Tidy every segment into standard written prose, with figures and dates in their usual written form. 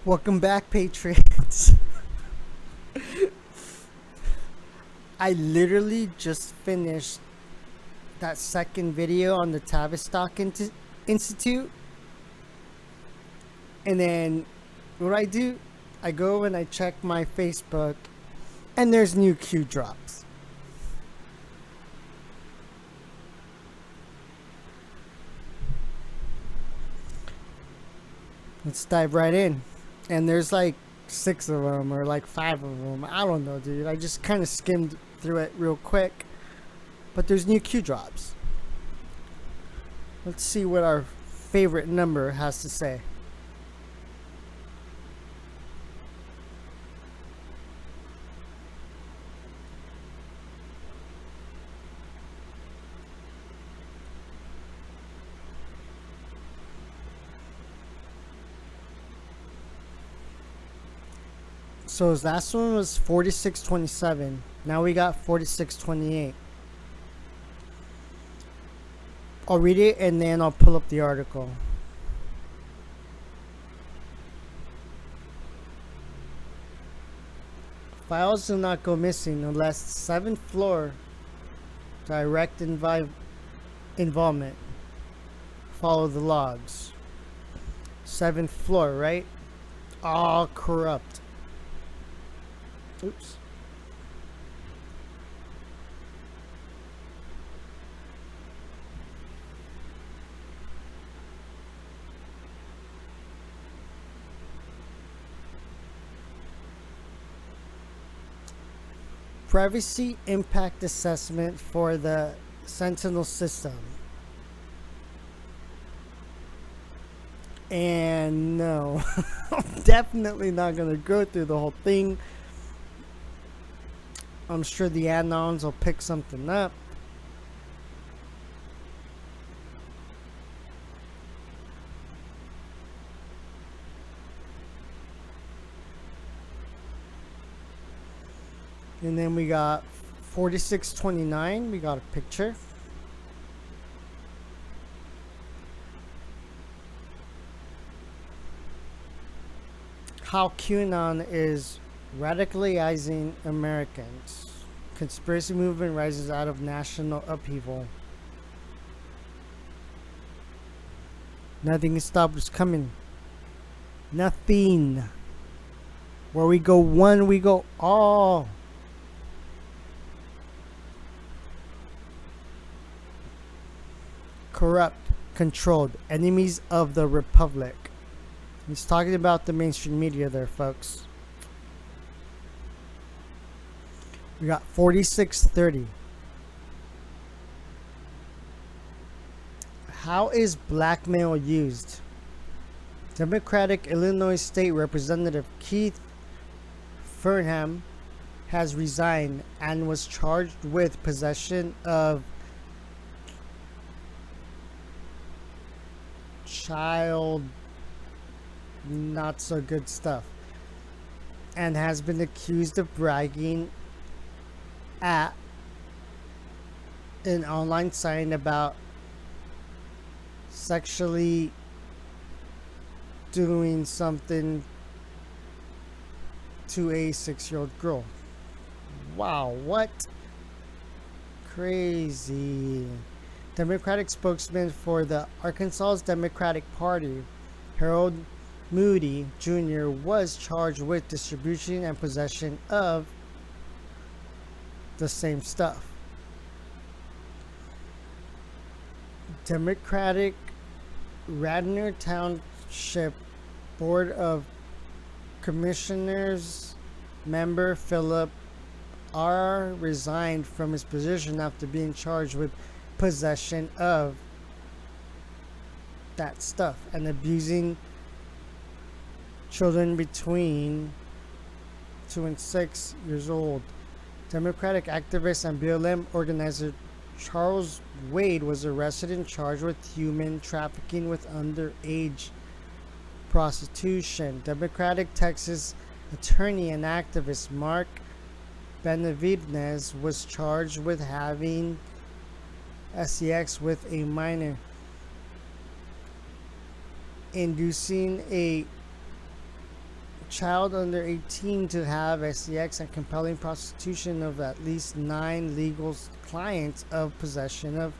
Welcome back, Patriots. I literally just finished that second video on the Tavistock Institute. And then what I do, I go and I check my Facebook, and there's new Q drops. Let's dive right in. And there's like 6 of them or like 5 of them. I don't know, dude. I just kind of skimmed through it real quick. But there's new Q drops. Let's see what our favorite number has to say. So his last one was 4627. Now we got 4628. I'll read it and then I'll pull up the article. Files do not go missing unless 7th floor direct involvement. Follow the logs. 7th floor, right? All corrupt. Oops. Privacy impact assessment for the Sentinel system. And no, I'm definitely not going to go through the whole thing. I'm sure the Anons will pick something up. And then we got 4629. We got a picture. How QAnon is radicalizing Americans. Conspiracy movement rises out of national upheaval. Nothing can stop what's coming. Nothing. Where we go one, we go all. Corrupt, controlled, enemies of the Republic. He's talking about the mainstream media there, folks. We got 4630. How is blackmail used? Democratic Illinois State Representative Keith Fernham has resigned and was charged with possession of child not so good stuff, and has been accused of bragging at an online site about sexually doing something to a 6-year-old girl. Wow, what? Crazy. Democratic spokesman for the Arkansas Democratic Party, Harold Moody Jr., was charged with distribution and possession of the same stuff. Democratic Radnor Township Board of Commissioners member Philip R. resigned from his position after being charged with possession of that stuff and abusing children between 2 and 6 years old. Democratic activist and BLM organizer Charles Wade was arrested and charged with human trafficking with underage prostitution. Democratic Texas attorney and activist Mark Benavidez was charged with having sex with a minor, inducing a child under 18 to have sex and compelling prostitution of at least 9 legal clients of possession of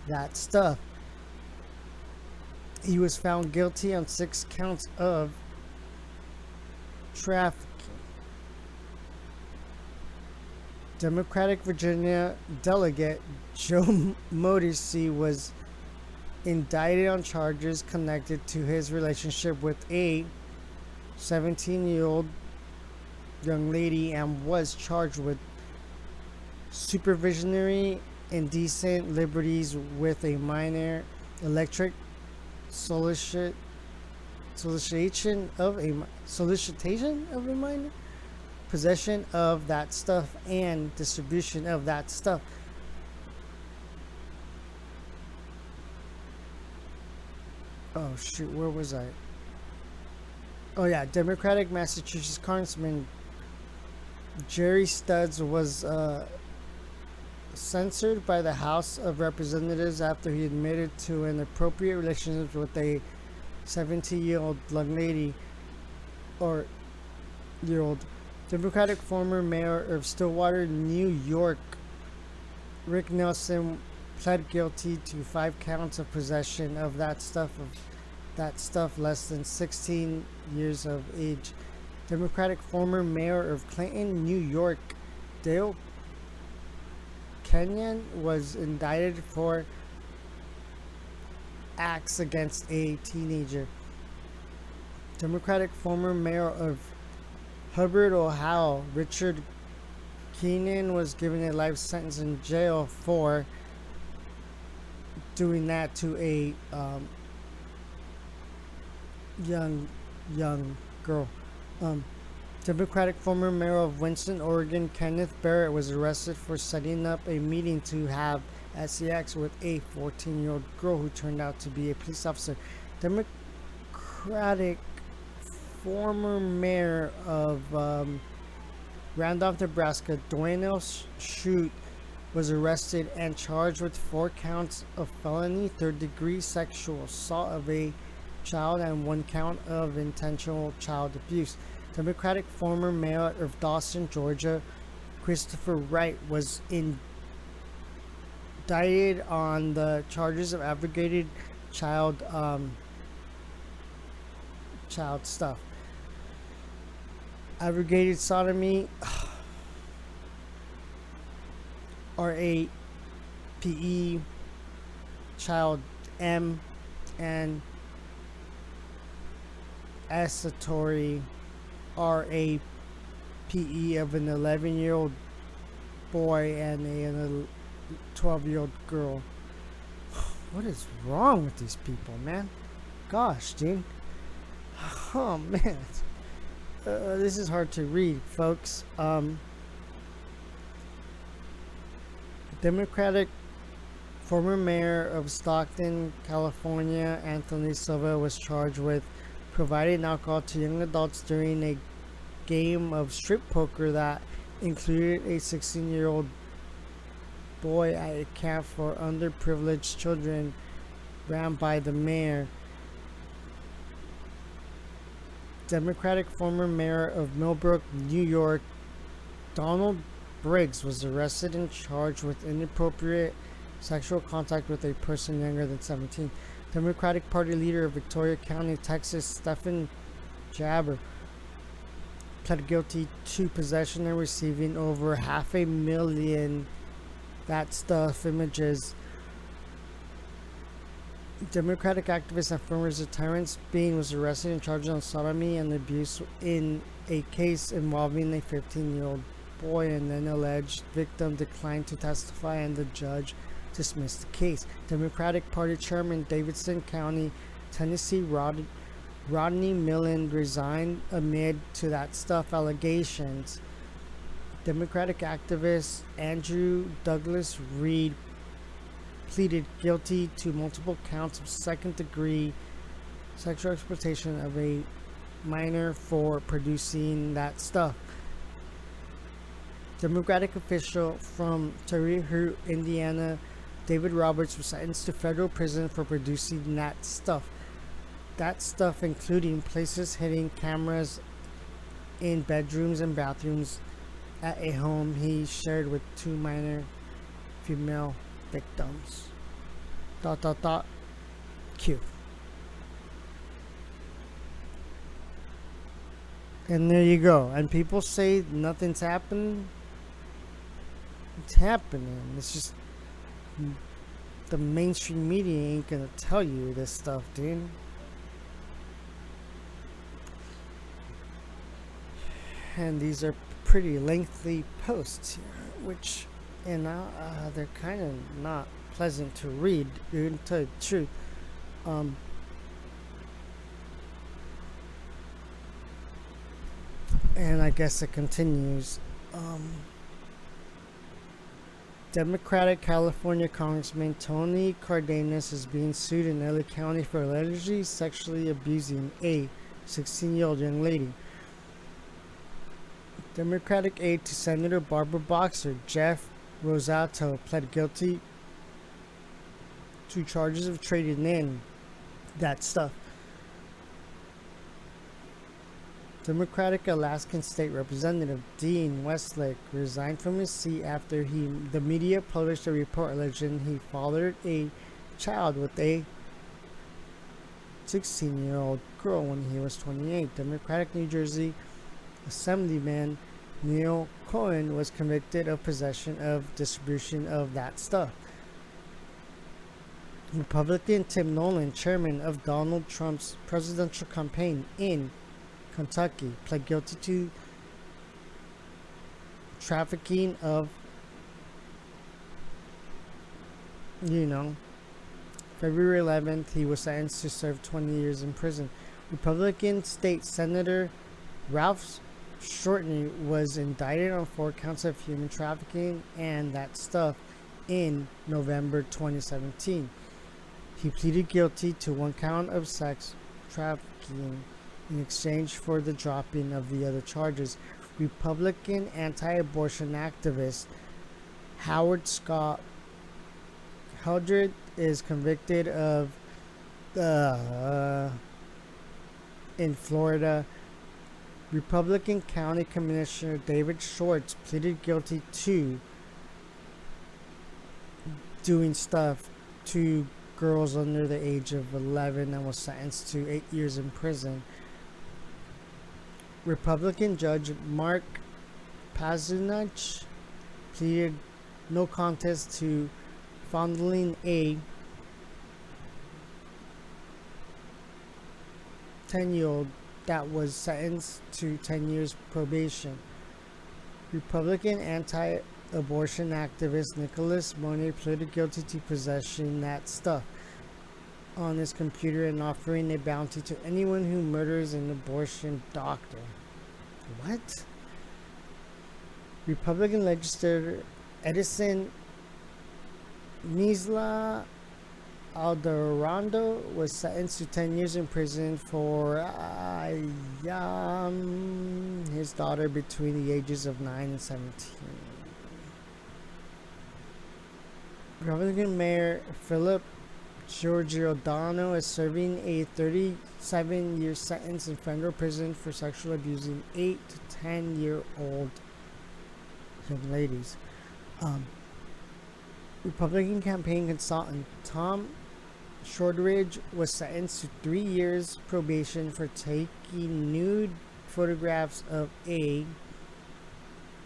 that stuff. He was found guilty on 6 counts of trafficking. Democratic Virginia delegate Joe Morrissey was indicted on charges connected to his relationship with a 17-year-old young lady and was charged with supervisory indecent liberties with a minor, electric solicitation of a minor, possession of that stuff, and distribution of that stuff. Oh shoot, where was I? Oh yeah, Democratic Massachusetts Congressman Jerry Studs was censored by the House of Representatives after he admitted to inappropriate relationships with a 17-year-old young lady or year old. Democratic former mayor of Stillwater, New York, Rick Nelson, pled guilty to 5 counts of possession of that stuff less than 16 years of age. Democratic former mayor of Clinton, New York, Dale Kenyon, was indicted for acts against a teenager. Democratic former mayor of Hubbard, Ohio, Richard Keenan, was given a life sentence in jail for doing that to a young girl. Democratic former mayor of Winston, Oregon, Kenneth Barrett, was arrested for setting up a meeting to have sex with a 14-year-old girl who turned out to be a police officer. Democratic former mayor of Randolph, Nebraska, Dwayne L. Shute, was arrested and charged with 4 counts of felony third-degree sexual assault of a child and 1 count of intentional child abuse. Democratic former mayor of Dawson, Georgia, Christopher Wright, was indicted on the charges of abrogated child stuff. Abrogated sodomy, RAPE, child M, and assaultory RAPE of an 11-year-old boy and a 12-year-old girl. What is wrong with these people, man? Gosh, dude. Oh, man. This is hard to read, folks. Democratic former mayor of Stockton, California, Anthony Silva, was charged with providing alcohol to young adults during a game of strip poker that included a 16-year-old boy at a camp for underprivileged children ran by the mayor. Democratic former mayor of Millbrook, New York, Donald Briggs, was arrested and charged with inappropriate sexual contact with a person younger than 17. Democratic Party leader of Victoria County, Texas, Stephen Jabber, pled guilty to possession and receiving over 500,000 that stuff images. Democratic activist and former Terrence Bean was arrested and charged on sodomy and abuse in a case involving a 15-year-old boy, and then alleged victim declined to testify and the judge dismissed the case. Democratic Party Chairman, Davidson County, Tennessee, Rodney Millen, resigned amid to that stuff allegations. Democratic activist Andrew Douglas Reed pleaded guilty to multiple counts of second-degree sexual exploitation of a minor for producing that stuff. Democratic official from Terre Haute, Indiana, David Roberts, was sentenced to federal prison for producing that stuff. That stuff including places, hidden cameras, in bedrooms and bathrooms at a home he shared with two minor female victims. Dot dot dot. Q. And there you go. And people say nothing's happened. It's happening. It's just the mainstream media ain't gonna tell you this stuff, dude. And these are pretty lengthy posts here, which, they're kind of not pleasant to read, dude, to tell you the truth. And I guess it continues. Democratic California Congressman Tony Cardenas is being sued in LA County for allegedly sexually abusing a 16-year-old young lady. Democratic aide to Senator Barbara Boxer, Jeff Rosato, pled guilty to charges of trading in that stuff. Democratic Alaskan State Representative Dean Westlake resigned from his seat after the media published a report alleging he fathered a child with a 16-year-old girl when he was 28. Democratic New Jersey Assemblyman Neil Cohen was convicted of possession of distribution of that stuff. Republican Tim Nolan, chairman of Donald Trump's presidential campaign in Kentucky, pled guilty to trafficking of, February 11th, he was sentenced to serve 20 years in prison. Republican State Senator Ralph Shortney was indicted on 4 counts of human trafficking and that stuff in November 2017. He pleaded guilty to 1 count of sex trafficking in exchange for the dropping of the other charges. Republican anti-abortion activist Howard Scott Hildreth is convicted of in Florida. Republican County Commissioner David Schwartz pleaded guilty to doing stuff to girls under the age of 11 and was sentenced to 8 years in prison. Republican Judge Mark Pazunach pleaded no contest to fondling a 10-year-old that was sentenced to 10 years probation. Republican anti-abortion activist Nicholas Monet pleaded guilty to possessing that stuff on his computer and offering a bounty to anyone who murders an abortion doctor. What? Republican legislator Edison Nisla Alderando was sentenced to 10 years in prison for his daughter between the ages of 9 and 17. Republican Mayor Philip Giordano is serving a 37-year sentence in federal prison for sexually abusing 8 to 10-year-old young ladies. Republican campaign consultant Tom Shortridge was sentenced to 3 years probation for taking nude photographs of a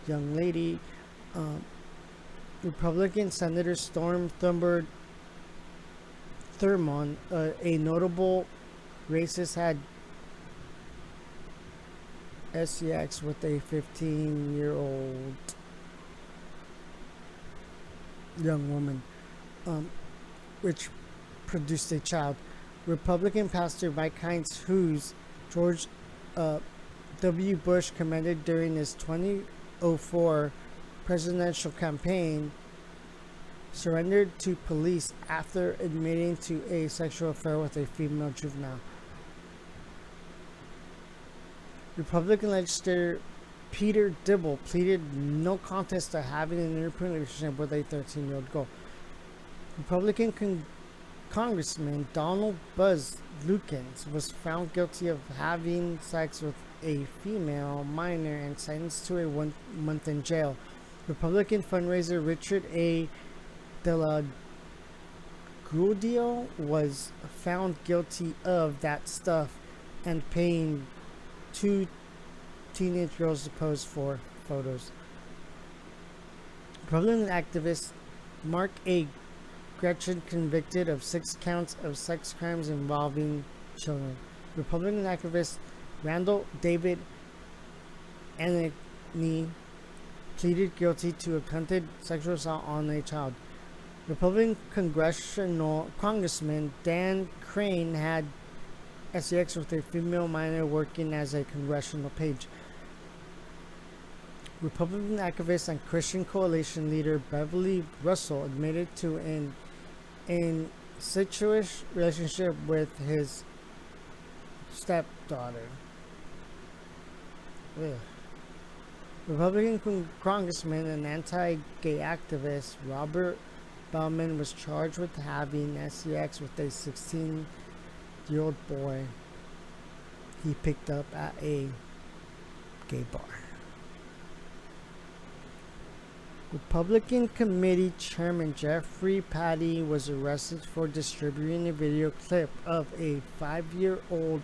young lady. Republican Senator Storm Thurmond, a notable racist, had sex with a 15-year-old young woman, which produced a child. Republican pastor Mike Hines, whose George W. Bush commended during his 2004 presidential campaign, surrendered to police after admitting to a sexual affair with a female juvenile. Republican legislator Peter Dibble pleaded no contest to having an inappropriate relationship with a 13-year-old girl. Republican Congressman Donald Buzz Lukens was found guilty of having sex with a female minor and sentenced to a 1 month in jail. Republican fundraiser Richard A. De La Gaudio was found guilty of that stuff and paying 2 teenage girls to pose for photos. Republican activist Mark A. Gretchen convicted of 6 counts of sex crimes involving children. Republican activist Randall David Anthony pleaded guilty to attempted sexual assault on a child. Republican Congressman Dan Crane had sex with a female minor working as a congressional page. Republican activist and Christian Coalition leader Beverly Russell admitted to an incestuous relationship with his stepdaughter. Ugh. Republican Congressman and anti-gay activist Robert Bauman was charged with having sex with a 16-year-old boy he picked up at a gay bar. Republican Committee Chairman Jeffrey Patty was arrested for distributing a video clip of a 5-year-old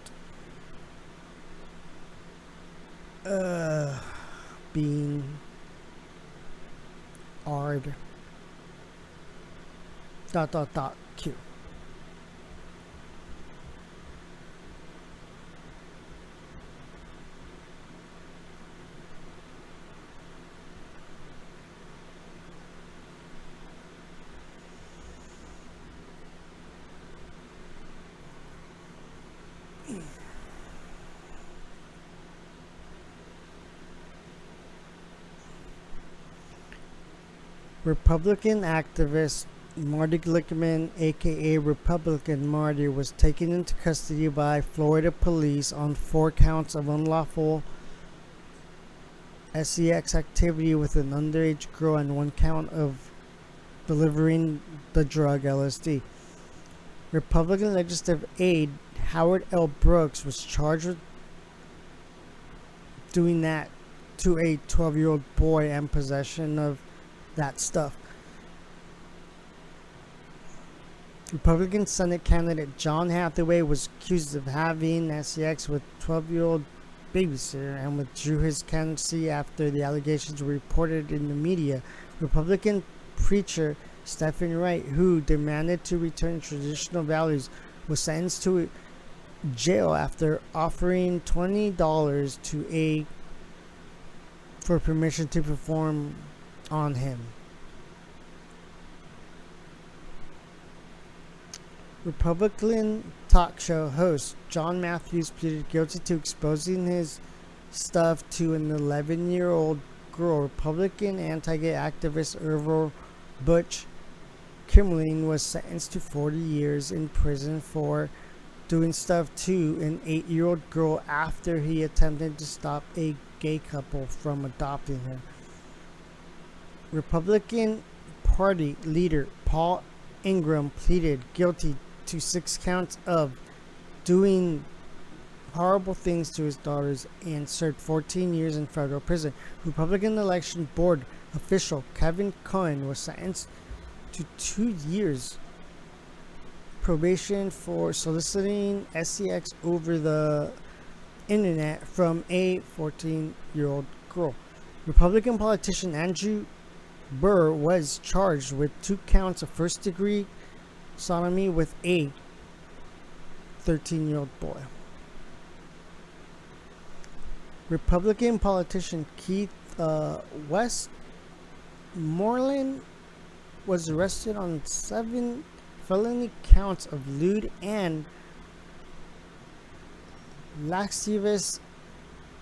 being ard ... Q. Republican activist Marty Glickman, aka Republican Marty, was taken into custody by Florida police on 4 counts of unlawful sex activity with an underage girl and 1 count of delivering the drug LSD. Republican legislative aide Howard L. Brooks was charged with doing that to a 12-year-old boy and possession of that stuff. Republican Senate candidate John Hathaway was accused of having sex with 12-year-old babysitter and withdrew his candidacy after the allegations were reported in the media. Republican preacher Stephen Wright, who demanded to return traditional values, was sentenced to jail after offering $20 to for permission to perform on him. Republican talk show host John Matthews pleaded guilty to exposing his stuff to an 11-year-old girl. Republican anti-gay activist Irving Butch Kimmerling was sentenced to 40 years in prison for doing stuff to an 8-year-old girl after he attempted to stop a gay couple from adopting her. Republican Party leader Paul Ingram pleaded guilty to 6 counts of doing horrible things to his daughters and served 14 years in federal prison. Republican Election Board official Kevin Cohen was sentenced to 2 years probation for soliciting sex over the internet from a 14-year-old girl. Republican politician Andrew Burr was charged with 2 counts of first-degree sodomy with a 13-year-old boy. Republican politician Keith Westmoreland was arrested on 7 felony counts of lewd and lascivious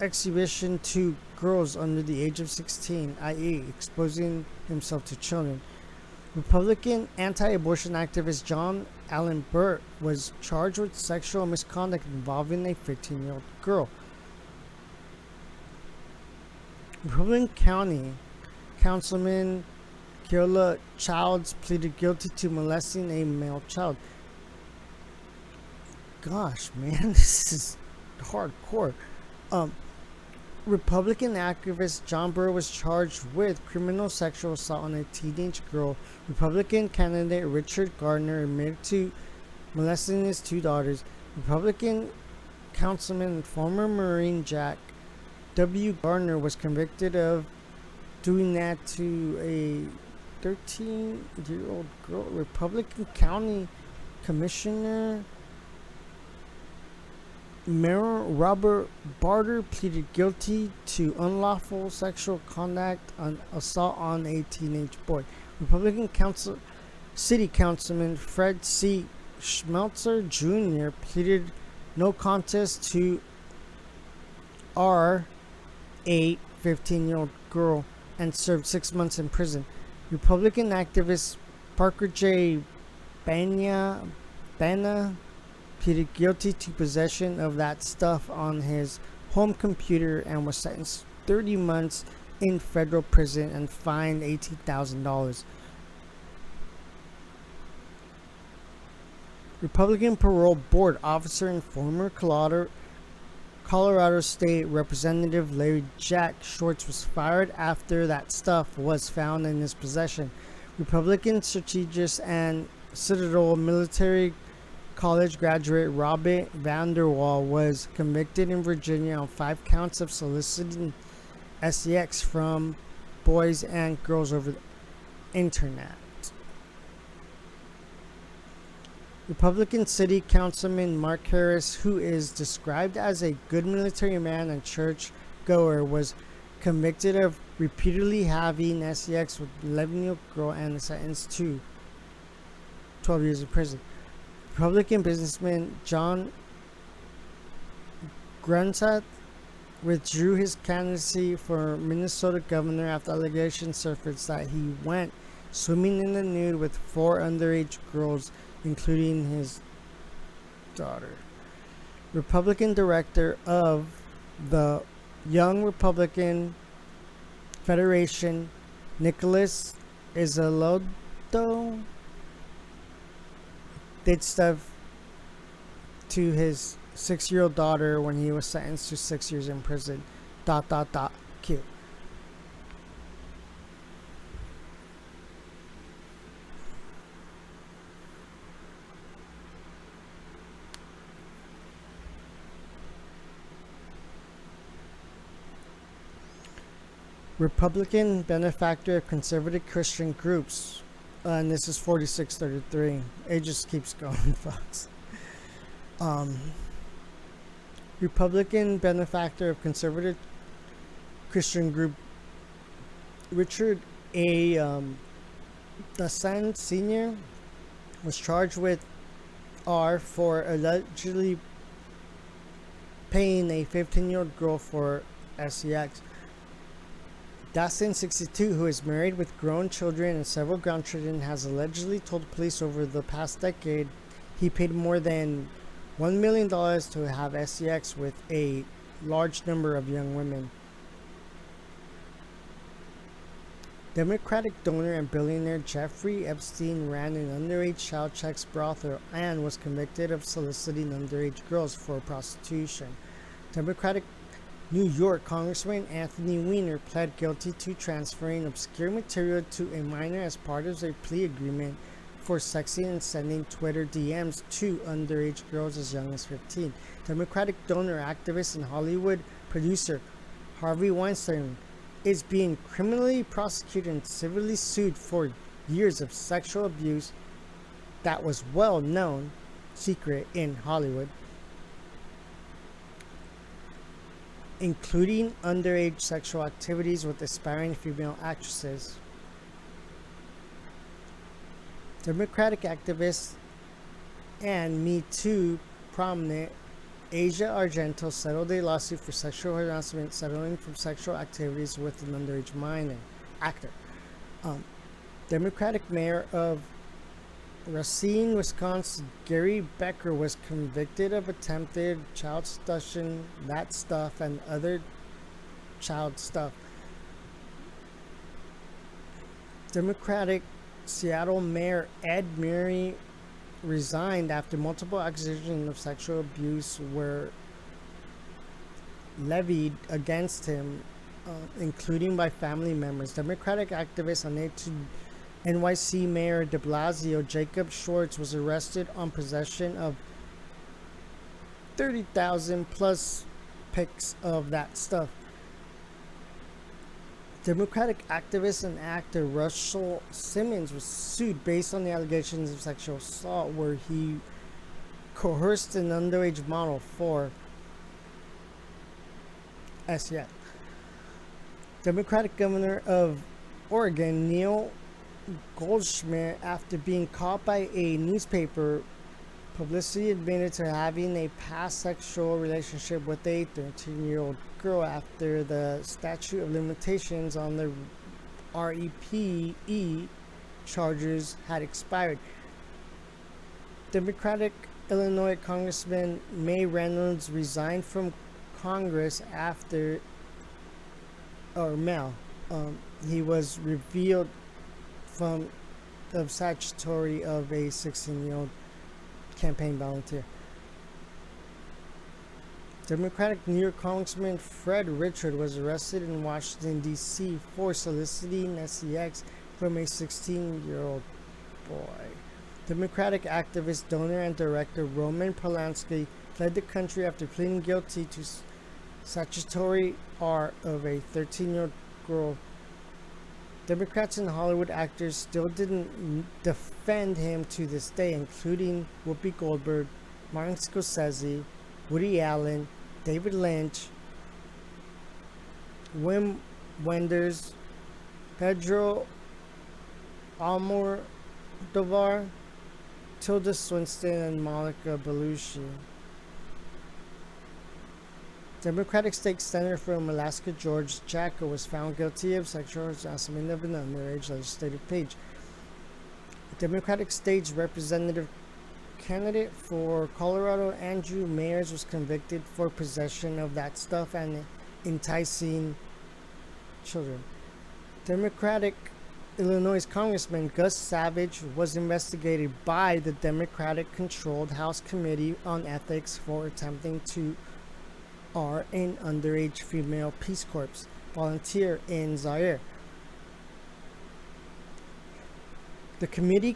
exhibition to girls under the age of 16, i.e., exposing himself to children. Republican anti-abortion activist John Allen Burt was charged with sexual misconduct involving a 15-year-old girl. Republican County Councilman Keola Childs pleaded guilty to molesting a male child. Gosh, man, this is hardcore. Um, Republican activist John Burr was charged with criminal sexual assault on a teenage girl. Republican candidate Richard Gardner admitted to molesting his two daughters. Republican councilman and former Marine Jack W. Gardner was convicted of doing that to a 13-year-old girl. Republican County Commissioner Mayor Robert Barter pleaded guilty to unlawful sexual conduct and assault on a teenage boy. Republican City Councilman Fred C. Schmelzer Jr. pleaded no contest to a 15-year-old girl and served 6 months in prison. Republican activist Parker J. Bana pleaded guilty to possession of that stuff on his home computer and was sentenced 30 months in federal prison and fined $18,000. Republican parole board officer and former Colorado State Representative Larry Jack Shorts was fired after that stuff was found in his possession. Republican strategist and Citadel Military College graduate Robert Vanderwall was convicted in Virginia on 5 counts of soliciting sex from boys and girls over the internet. Republican City Councilman Mark Harris, who is described as a good military man and church goer, was convicted of repeatedly having sex with an 11-year-old girl and sentenced to 12 years in prison. Republican businessman John Grunstadt withdrew his candidacy for Minnesota governor after allegations surfaced that he went swimming in the nude with 4 underage girls, including his daughter. Republican director of the Young Republican Federation, Nicholas Izalodo, did stuff to his 6-year-old daughter when he was sentenced to 6 years in prison. Q. Republican benefactor of conservative Christian groups. And this is 4633. It just keeps going, folks. Republican benefactor of conservative Christian group Richard A. Dasan Sr. was charged with for allegedly paying a 15-year-old girl for sex. Dasan, 62, who is married with grown children and several grandchildren, has allegedly told police over the past decade he paid more than $1 million to have sex with a large number of young women. Democratic donor and billionaire Jeffrey Epstein ran an underage child sex brothel and was convicted of soliciting underage girls for prostitution. Democratic New York Congressman Anthony Weiner pled guilty to transferring obscure material to a minor as part of a plea agreement for sexting and sending Twitter DMs to underage girls as young as 15. Democratic donor, activist, and Hollywood producer Harvey Weinstein is being criminally prosecuted and civilly sued for years of sexual abuse that was well known secret in Hollywood, including underage sexual activities with aspiring female actresses. Democratic activist and Me Too prominent Asia Argento settled a lawsuit for sexual harassment settling from sexual activities with an underage minor actor. Democratic mayor of Racine, Wisconsin, Gary Becker was convicted of attempted child seduction, that stuff, and other child stuff. Democratic Seattle Mayor Ed Murray resigned after multiple accusations of sexual abuse were levied against him, including by family members. Democratic activists unable to NYC Mayor de Blasio, Jacob Schwartz, was arrested on possession of 30,000 plus pics of that stuff. Democratic activist and actor Russell Simmons was sued based on the allegations of sexual assault, where he coerced an underage model for SEX. Democratic Governor of Oregon Neil Goldschmidt, after being caught by a newspaper, publicly admitted to having a past sexual relationship with a 13-year-old girl after the statute of limitations on the REPE charges had expired. Democratic Illinois Congressman May Reynolds resigned from Congress after he was revealed of statutory of a 16-year-old campaign volunteer. Democratic New York Congressman Fred Richard was arrested in Washington, D.C. for soliciting SEX from a 16-year-old boy. Democratic activist, donor, and director Roman Polanski fled the country after pleading guilty to statutory R of a 13-year-old girl. Democrats and Hollywood actors still didn't defend him to this day, including Whoopi Goldberg, Martin Scorsese, Woody Allen, David Lynch, Wim Wenders, Pedro Almodovar, Tilda Swinton, and Monica Bellucci. Democratic State Senator from Alaska George Jacka was found guilty of sexual harassment of an underage legislative page. Democratic State Representative candidate for Colorado Andrew Mayers was convicted for possession of that stuff and enticing children. Democratic Illinois Congressman Gus Savage was investigated by the Democratic-controlled House Committee on Ethics for attempting to an underage female Peace Corps volunteer in Zaire. The committee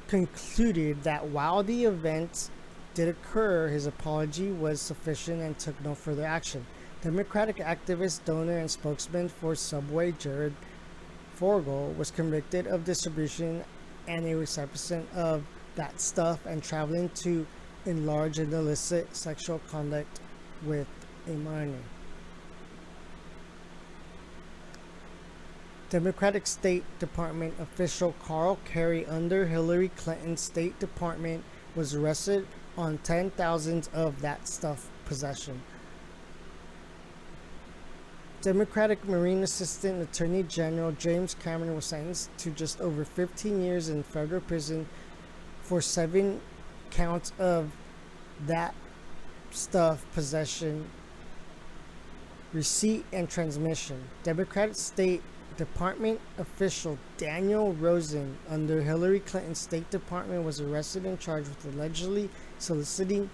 concluded that while the event did occur, his apology was sufficient and took no further action. Democratic activist, donor, and spokesman for Subway Jared Fogle was convicted of distribution and a reception of that stuff and traveling to enlarge and illicit sexual conduct with a minor. Democratic State Department official Carl Kerry under Hillary Clinton's State Department was arrested on 10,000 of that stuff possession. Democratic Marine Assistant Attorney General James Cameron was sentenced to just over 15 years in federal prison for 7 counts of that stuff possession, receipt, and transmission. Democratic State Department official Daniel Rosen under Hillary Clinton's State Department was arrested and charged with allegedly soliciting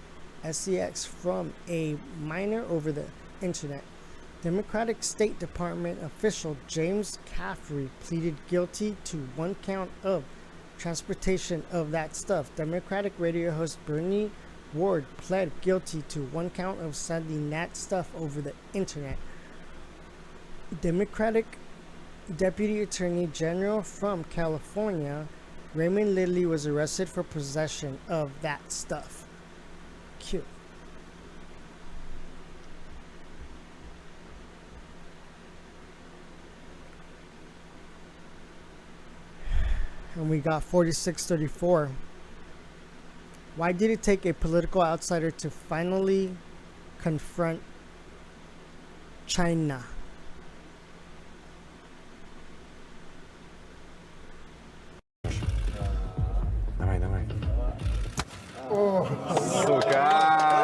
SEX from a minor over the internet. Democratic State Department official James Caffrey pleaded guilty to 1 count of transportation of that stuff. Democratic radio host Bernie Ward pled guilty to 1 count of sending that stuff over the internet. Democratic Deputy Attorney General from California Raymond Lidley was arrested for possession of that stuff. Cute. And we got 4634. Why did it take a political outsider to finally confront China? Давай. Сука!